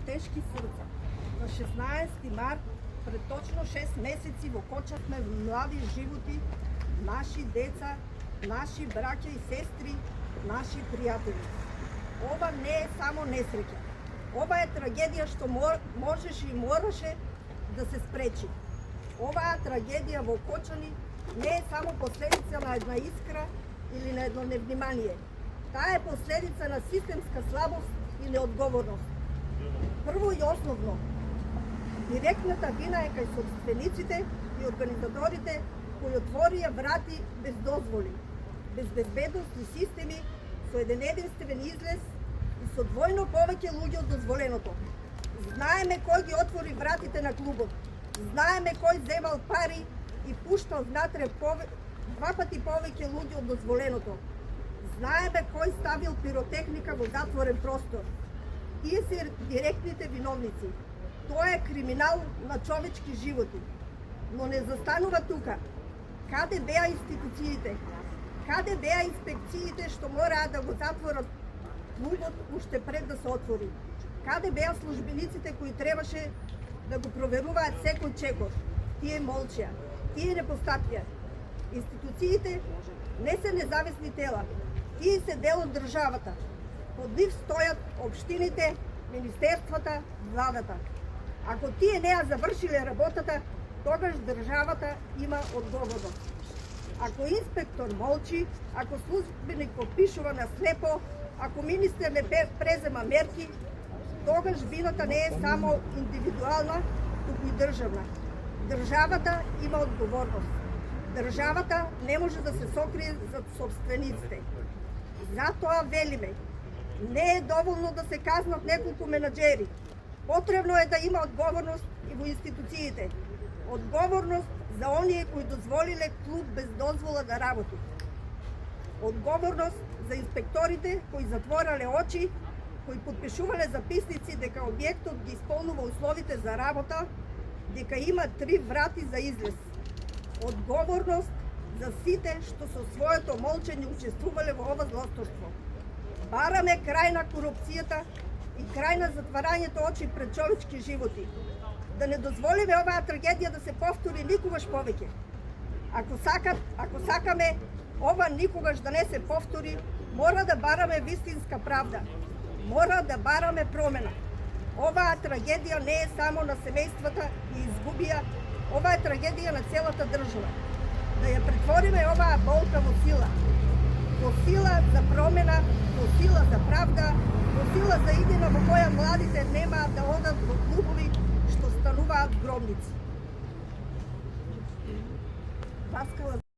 тешки срца. На 16 март, пред точно 6 месеци во кочавме млади животи, наши деца, наши браќа и сестри, наши пријатели. Ова не е само несреќа. Ова е трагедија што можеше и мораше да се спречи. Оваа трагедија во Кочани не е само последица на една искра или на едно невнимание. Таа е последица на системска слабост и неодговорност. Прво и основно, директната вина е кај собствениците и организаторите кои отворија врати без дозволи, без безбедностни системи, со еден единствен излез и со двојно повеќе луѓе од дозволеното. Знаеме кој ги отвори вратите на клубот, знаеме кој земал пари и пуштал внатре два пати повеќе луѓе од дозволеното. Знаеме кој ставил пиротехника во затворен простор. Тие се директните виновници. Тоа е криминал на човечки животи. Но не застанува тука. Каде беа институциите? Каде беа инспекциите што мораа да го затворат клубот уште пред да се отвори? Каде беа службениците кои требаше да го проверуваат секој чекор? Тие молчеа. Тие не постапија. Институциите не се независни тела. Тие се дел од државата. Под нив стојат општините, министерствата, владата. Ако тие не ја завршиле работата, тогаш државата има одговорност. Ако инспектор молчи, ако службеник подпишува на слепо, ако министер не презема мерки, тогаш вината не е само индивидуална, туку и државна. Државата има одговорност. Државата не може да се сокрие за собствениците. Затоа велиме, не е доволно да се казнат неколку менаџери. Потребно е да има одговорност и во институциите. Одговорност за оние кои дозволиле клуб без дозвола да работи. Одговорност за инспекторите кои затворале очи, кои подпишувале записници дека објектот ги исполнува условите за работа, дека има 3 врати за излез. Одговорност за сите што со своето молчење учествувале во ова злосторство. Бараме крај на корупцијата и крај на затварањето очи пред човечки животи. Да не дозволиме оваа трагедија да се повтори никогаш повеќе. Ако сакаме ова никогаш да не се повтори, мора да бараме вистинска правда. Мора да бараме промена. Оваа трагедија не е само на семејствата и изгубија, ова е трагедија на целата држава. Да ја претвориме оваа болка во сила. Во сила за промена, во сила за правда, во сила за идеја во која младите немаат да одат во клубови што стануваат гробници.